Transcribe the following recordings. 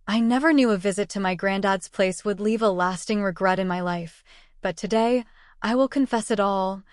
I never knew a visit to my granddad's place would leave a lasting regret in my life, but today, I will confess it all.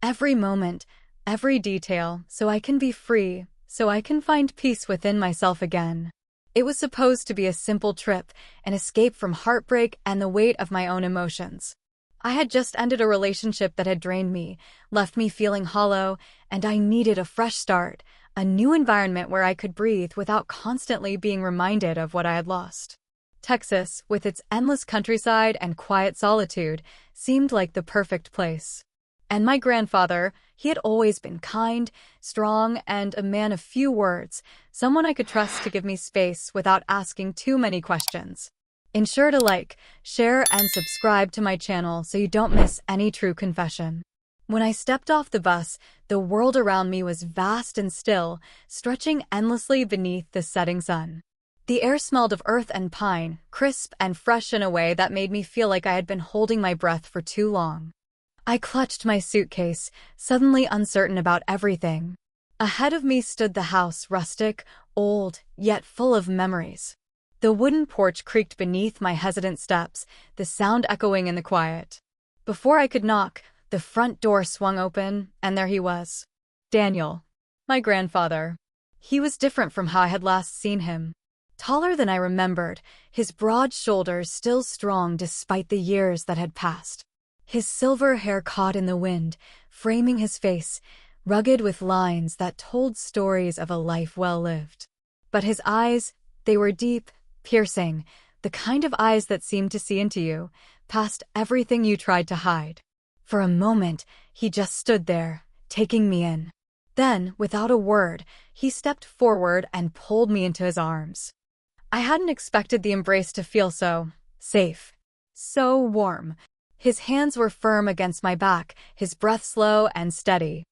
Every moment, every detail, so I can be free, so I can find peace within myself again. It was supposed to be a simple trip, an escape from heartbreak and the weight of my own emotions. I had just ended a relationship that had drained me, left me feeling hollow, and I needed a fresh start, a new environment where I could breathe without constantly being reminded of what I had lost. Texas, with its endless countryside and quiet solitude, seemed like the perfect place. And my grandfather, he had always been kind, strong, and a man of few words, someone I could trust to give me space without asking too many questions. Ensure to like, share, and subscribe to my channel so you don't miss any true confession. When I stepped off the bus, the world around me was vast and still, stretching endlessly beneath the setting sun. The air smelled of earth and pine, crisp and fresh in a way that made me feel like I had been holding my breath for too long. I clutched my suitcase, suddenly uncertain about everything. Ahead of me stood the house, rustic, old, yet full of memories. The wooden porch creaked beneath my hesitant steps, the sound echoing in the quiet. Before I could knock, the front door swung open, and there he was. Daniel, my grandfather. He was different from how I had last seen him. Taller than I remembered, his broad shoulders still strong despite the years that had passed. His silver hair caught in the wind, framing his face, rugged with lines that told stories of a life well lived. But his eyes, they were deep, piercing, the kind of eyes that seemed to see into you, past everything you tried to hide. For a moment, he just stood there, taking me in. Then, without a word, he stepped forward and pulled me into his arms. I hadn't expected the embrace to feel so safe, so warm. His hands were firm against my back, his breath slow and steady.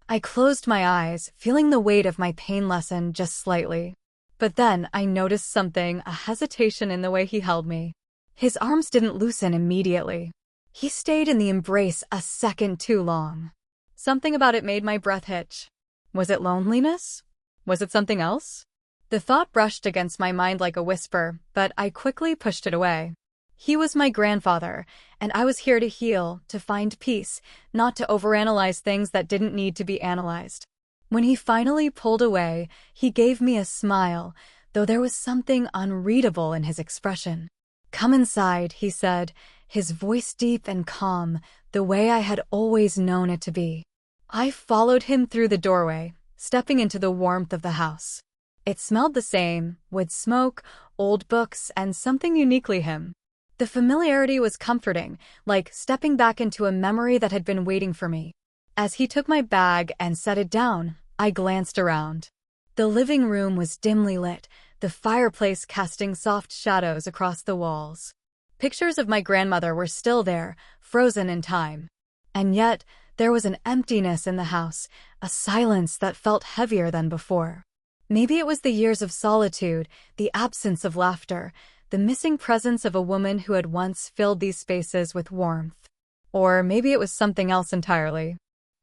I closed my eyes, feeling the weight of my pain lessen just slightly. But then I noticed something, a hesitation in the way he held me. His arms didn't loosen immediately. He stayed in the embrace a second too long. Something about it made my breath hitch. Was it loneliness? Was it something else? The thought brushed against my mind like a whisper, but I quickly pushed it away. He was my grandfather, and I was here to heal, to find peace, not to overanalyze things that didn't need to be analyzed. When he finally pulled away, he gave me a smile, though there was something unreadable in his expression. "Come inside," he said, his voice deep and calm, the way I had always known it to be. I followed him through the doorway, stepping into the warmth of the house. It smelled the same, wood smoke, old books, and something uniquely him. The familiarity was comforting, like stepping back into a memory that had been waiting for me. As he took my bag and set it down, I glanced around. The living room was dimly lit, the fireplace casting soft shadows across the walls. Pictures of my grandmother were still there, frozen in time. And yet, there was an emptiness in the house, a silence that felt heavier than before. Maybe it was the years of solitude, the absence of laughter, the missing presence of a woman who had once filled these spaces with warmth. Or maybe it was something else entirely.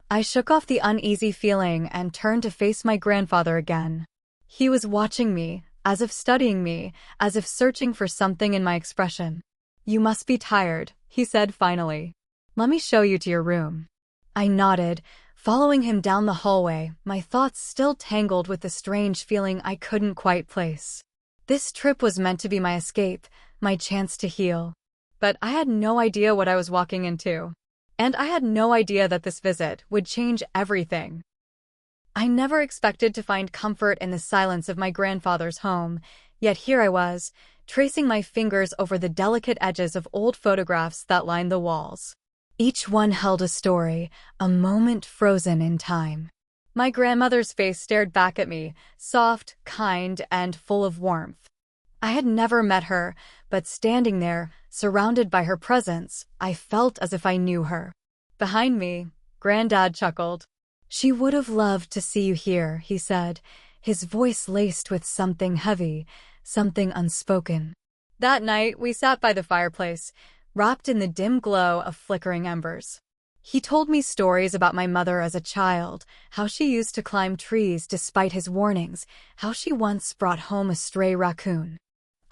I shook off the uneasy feeling and turned to face my grandfather again. He was watching me, as if studying me, as if searching for something in my expression. "You must be tired," he said finally. "Let me show you to your room." I nodded, following him down the hallway, my thoughts still tangled with the strange feeling I couldn't quite place. This trip was meant to be my escape, my chance to heal. But I had no idea what I was walking into. And I had no idea that this visit would change everything. I never expected to find comfort in the silence of my grandfather's home, yet here I was, tracing my fingers over the delicate edges of old photographs that lined the walls. Each one held a story, a moment frozen in time. My grandmother's face stared back at me, soft, kind, and full of warmth. I had never met her, but standing there, surrounded by her presence, I felt as if I knew her. Behind me, Granddad chuckled. "She would have loved to see you here," he said, his voice laced with something heavy, something unspoken. That night, we sat by the fireplace, wrapped in the dim glow of flickering embers. He told me stories about my mother as a child, how she used to climb trees despite his warnings, how she once brought home a stray raccoon.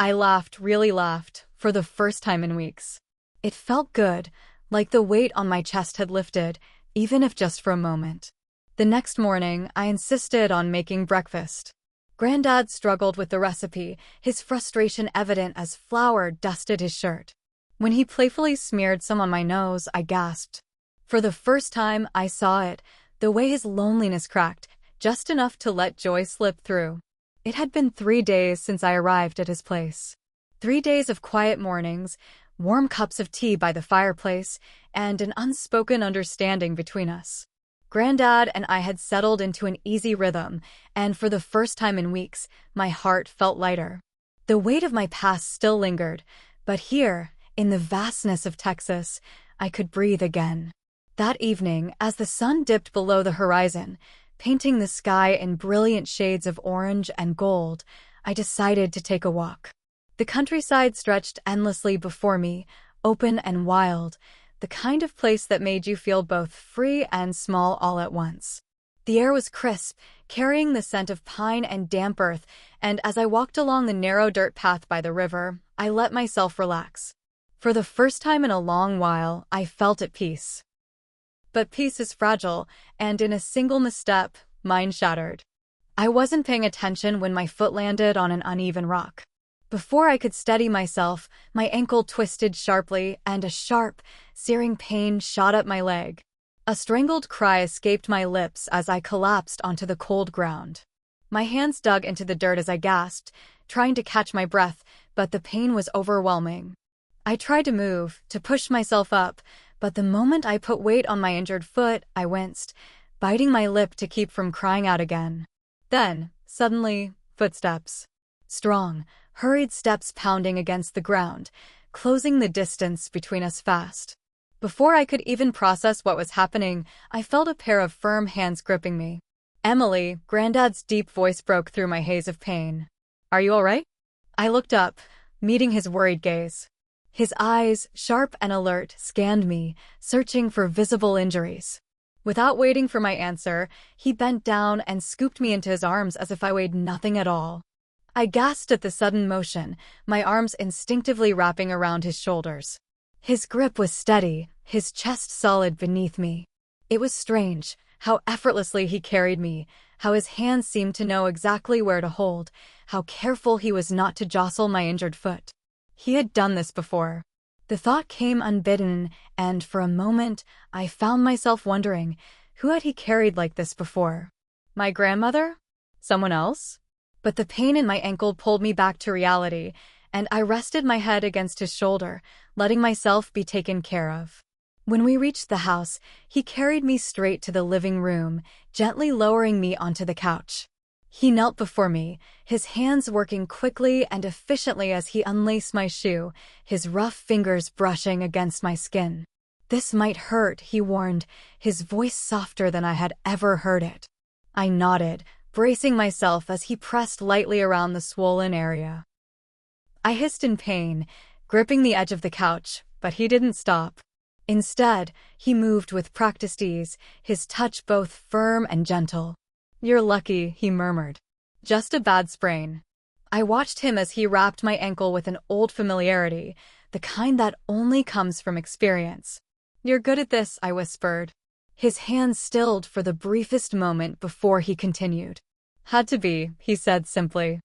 I laughed, really laughed, for the first time in weeks. It felt good, like the weight on my chest had lifted, even if just for a moment. The next morning, I insisted on making breakfast. Granddad struggled with the recipe, his frustration evident as flour dusted his shirt. When he playfully smeared some on my nose, I gasped. For the first time, I saw it, the way his loneliness cracked, just enough to let joy slip through. It had been 3 days since I arrived at his place. 3 days of quiet mornings, warm cups of tea by the fireplace, and an unspoken understanding between us. Granddad and I had settled into an easy rhythm, and for the first time in weeks, my heart felt lighter. The weight of my past still lingered, but here, in the vastness of Texas, I could breathe again. That evening, as the sun dipped below the horizon, painting the sky in brilliant shades of orange and gold, I decided to take a walk. The countryside stretched endlessly before me, open and wild, the kind of place that made you feel both free and small all at once. The air was crisp, carrying the scent of pine and damp earth, and as I walked along the narrow dirt path by the river, I let myself relax. For the first time in a long while, I felt at peace. But peace is fragile, and in a single misstep, mine shattered. I wasn't paying attention when my foot landed on an uneven rock. Before I could steady myself, my ankle twisted sharply, and a sharp, searing pain shot up my leg. A strangled cry escaped my lips as I collapsed onto the cold ground. My hands dug into the dirt as I gasped, trying to catch my breath, but the pain was overwhelming. I tried to move, to push myself up, but the moment I put weight on my injured foot, I winced, biting my lip to keep from crying out again. Then, suddenly, footsteps. Strong, hurried steps pounding against the ground, closing the distance between us fast. Before I could even process what was happening, I felt a pair of firm hands gripping me. "Emily," Granddad's deep voice broke through my haze of pain. "Are you all right?" I looked up, meeting his worried gaze. His eyes, sharp and alert, scanned me, searching for visible injuries. Without waiting for my answer, he bent down and scooped me into his arms as if I weighed nothing at all. I gasped at the sudden motion, my arms instinctively wrapping around his shoulders. His grip was steady, his chest solid beneath me. It was strange, how effortlessly he carried me, how his hands seemed to know exactly where to hold, how careful he was not to jostle my injured foot. He had done this before. The thought came unbidden, and for a moment, I found myself wondering, who had he carried like this before? My grandmother? Someone else? But the pain in my ankle pulled me back to reality, and I rested my head against his shoulder, letting myself be taken care of. When we reached the house, he carried me straight to the living room, gently lowering me onto the couch. He knelt before me, his hands working quickly and efficiently as he unlaced my shoe, his rough fingers brushing against my skin. "This might hurt," he warned, his voice softer than I had ever heard it. I nodded, bracing myself as he pressed lightly around the swollen area. I hissed in pain, gripping the edge of the couch, but he didn't stop. Instead, he moved with practiced ease, his touch both firm and gentle. "You're lucky," he murmured. "Just a bad sprain." I watched him as he wrapped my ankle with an old familiarity, the kind that only comes from experience. "You're good at this," I whispered. His hands stilled for the briefest moment before he continued. "Had to be," he said simply.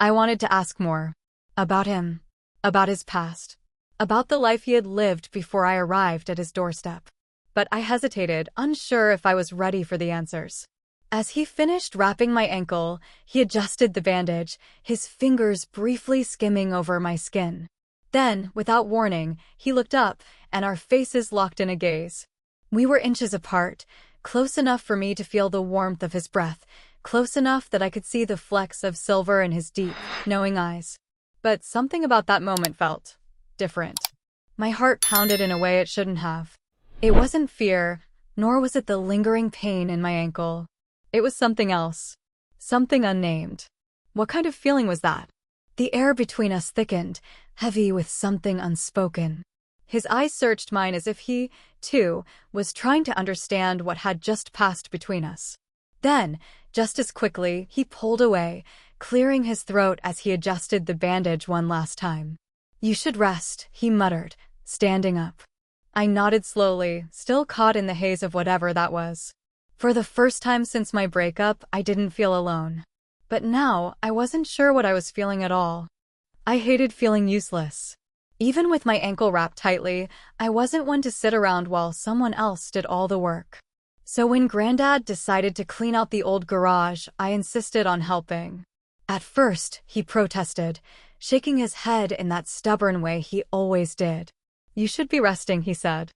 I wanted to ask more. About him. About his past. About the life he had lived before I arrived at his doorstep. But I hesitated, unsure if I was ready for the answers. As he finished wrapping my ankle, he adjusted the bandage, his fingers briefly skimming over my skin. Then, without warning, he looked up, and our faces locked in a gaze. We were inches apart, close enough for me to feel the warmth of his breath, close enough that I could see the flecks of silver in his deep, knowing eyes. But something about that moment felt different. My heart pounded in a way it shouldn't have. It wasn't fear, nor was it the lingering pain in my ankle. It was something else. Something unnamed. What kind of feeling was that? The air between us thickened, heavy with something unspoken. His eyes searched mine as if he, too, was trying to understand what had just passed between us. Then, just as quickly, he pulled away, clearing his throat as he adjusted the bandage one last time. "You should rest," he muttered, standing up. I nodded slowly, still caught in the haze of whatever that was. For the first time since my breakup, I didn't feel alone. But now, I wasn't sure what I was feeling at all. I hated feeling useless. Even with my ankle wrapped tightly, I wasn't one to sit around while someone else did all the work. So when Granddad decided to clean out the old garage, I insisted on helping. At first, he protested, shaking his head in that stubborn way he always did. "You should be resting," he said.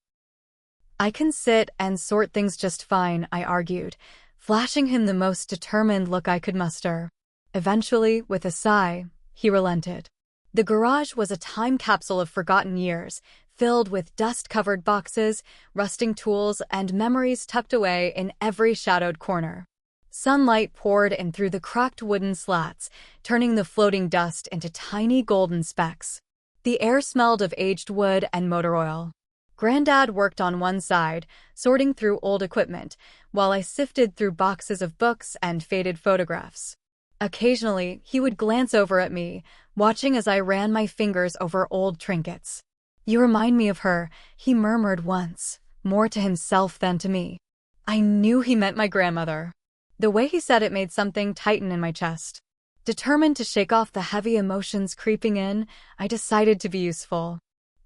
"I can sit and sort things just fine," I argued, flashing him the most determined look I could muster. Eventually, with a sigh, he relented. The garage was a time capsule of forgotten years, filled with dust-covered boxes, rusting tools, and memories tucked away in every shadowed corner. Sunlight poured in through the cracked wooden slats, turning the floating dust into tiny golden specks. The air smelled of aged wood and motor oil. Granddad worked on one side, sorting through old equipment, while I sifted through boxes of books and faded photographs. Occasionally, he would glance over at me, watching as I ran my fingers over old trinkets. "You remind me of her," he murmured once, more to himself than to me. I knew he meant my grandmother. The way he said it made something tighten in my chest. Determined to shake off the heavy emotions creeping in, I decided to be useful.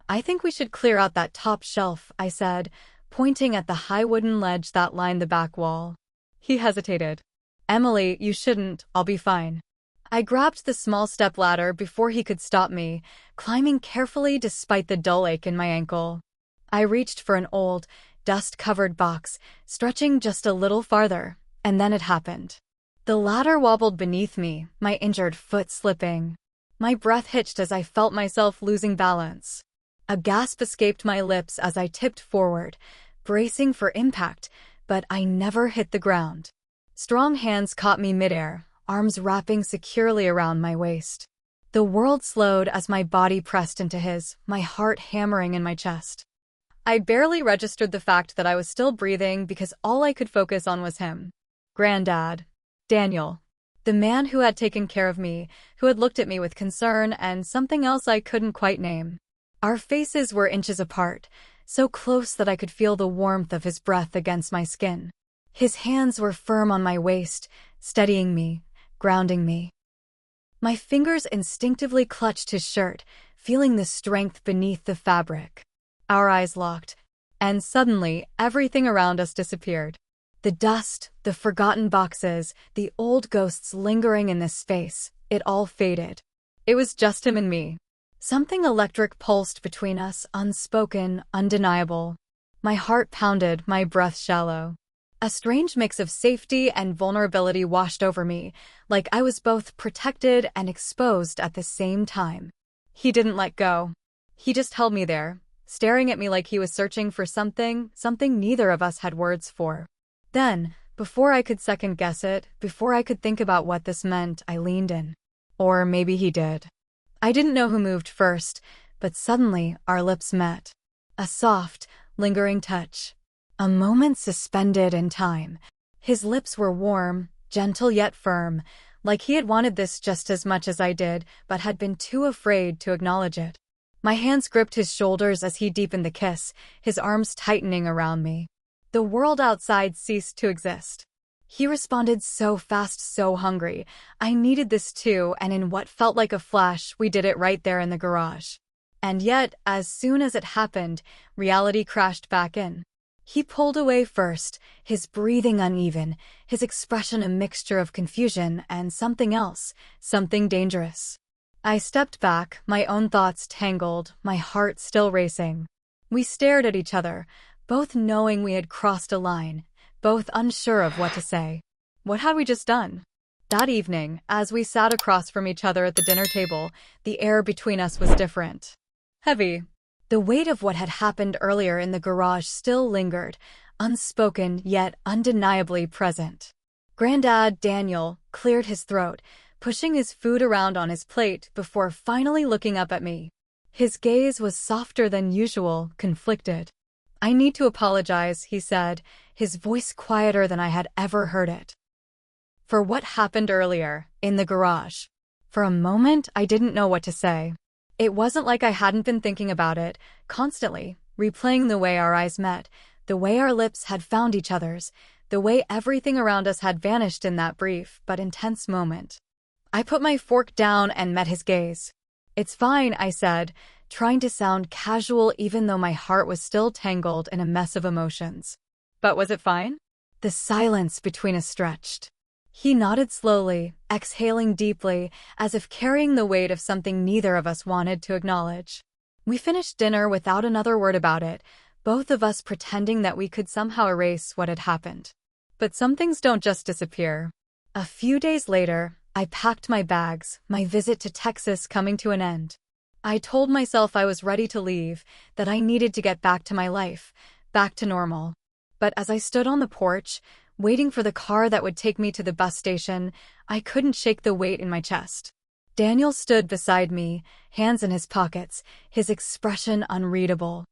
"I think we should clear out that top shelf," I said, pointing at the high wooden ledge that lined the back wall. He hesitated. "Emily, you shouldn't, I'll be fine." I grabbed the small stepladder before he could stop me, climbing carefully despite the dull ache in my ankle. I reached for an old, dust-covered box, stretching just a little farther, and then it happened. The ladder wobbled beneath me, my injured foot slipping. My breath hitched as I felt myself losing balance. A gasp escaped my lips as I tipped forward, bracing for impact, but I never hit the ground. Strong hands caught me midair, arms wrapping securely around my waist. The world slowed as my body pressed into his, my heart hammering in my chest. I barely registered the fact that I was still breathing because all I could focus on was him. Granddad. Daniel. The man who had taken care of me, who had looked at me with concern and something else I couldn't quite name. Our faces were inches apart, so close that I could feel the warmth of his breath against my skin. His hands were firm on my waist, steadying me, grounding me. My fingers instinctively clutched his shirt, feeling the strength beneath the fabric. Our eyes locked, and suddenly everything around us disappeared. The dust, the forgotten boxes, the old ghosts lingering in this space, it all faded. It was just him and me. Something electric pulsed between us, unspoken, undeniable. My heart pounded, my breath shallow. A strange mix of safety and vulnerability washed over me, like I was both protected and exposed at the same time. He didn't let go. He just held me there, staring at me like he was searching for something neither of us had words for. Then, before I could second-guess it, before I could think about what this meant, I leaned in. Or maybe he did. I didn't know who moved first, but suddenly our lips met. A soft, lingering touch. A moment suspended in time. His lips were warm, gentle yet firm, like he had wanted this just as much as I did, but had been too afraid to acknowledge it. My hands gripped his shoulders as he deepened the kiss, his arms tightening around me. The world outside ceased to exist. He responded so fast, so hungry. I needed this too, and in what felt like a flash, we did it right there in the garage. And yet, as soon as it happened, reality crashed back in. He pulled away first, his breathing uneven, his expression a mixture of confusion and something else, something dangerous. I stepped back, my own thoughts tangled, my heart still racing. We stared at each other, both knowing we had crossed a line, both unsure of what to say. What had we just done? That evening, as we sat across from each other at the dinner table, the air between us was different. Heavy. The weight of what had happened earlier in the garage still lingered, unspoken yet undeniably present. Granddad, Daniel, cleared his throat, pushing his food around on his plate before finally looking up at me. His gaze was softer than usual, conflicted. "I need to apologize," he said, his voice quieter than I had ever heard it. for what happened earlier, in the garage. For a moment, I didn't know what to say. It wasn't like I hadn't been thinking about it, constantly, replaying the way our eyes met, the way our lips had found each other's, the way everything around us had vanished in that brief but intense moment. I put my fork down and met his gaze. "It's fine," I said, trying to sound casual even though my heart was still tangled in a mess of emotions. But was it fine? The silence between us stretched. He nodded slowly, exhaling deeply, as if carrying the weight of something neither of us wanted to acknowledge. We finished dinner without another word about it, both of us pretending that we could somehow erase what had happened. But some things don't just disappear. A few days later, I packed my bags, my visit to Texas coming to an end. I told myself I was ready to leave, that I needed to get back to my life, back to normal. But as I stood on the porch, waiting for the car that would take me to the bus station, I couldn't shake the weight in my chest. Daniel stood beside me, hands in his pockets, his expression unreadable.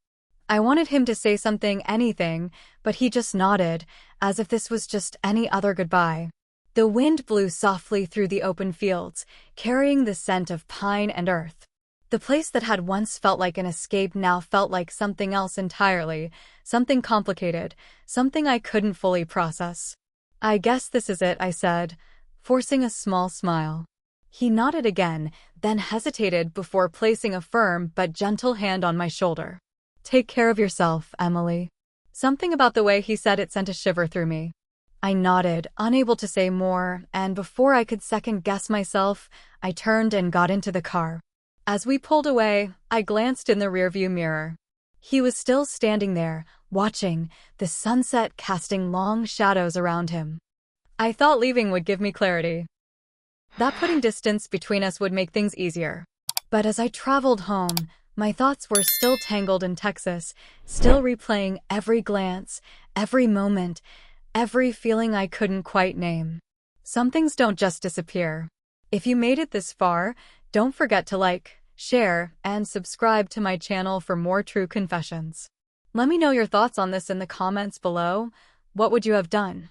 I wanted him to say something, anything, but he just nodded, as if this was just any other goodbye. The wind blew softly through the open fields, carrying the scent of pine and earth. The place that had once felt like an escape now felt like something else entirely, something complicated, something I couldn't fully process. "I guess this is it," I said, forcing a small smile. He nodded again, then hesitated before placing a firm but gentle hand on my shoulder. "Take care of yourself, Emily." Something about the way he said it sent a shiver through me. I nodded, unable to say more, and before I could second-guess myself, I turned and got into the car. As we pulled away, I glanced in the rearview mirror. He was still standing there, watching, the sunset casting long shadows around him. I thought leaving would give me clarity. That putting distance between us would make things easier. But as I traveled home, my thoughts were still tangled in Texas, still replaying every glance, every moment, every feeling I couldn't quite name. Some things don't just disappear. If you made it this far, don't forget to like, share, and subscribe to my channel for more true confessions. Let me know your thoughts on this in the comments below. What would you have done?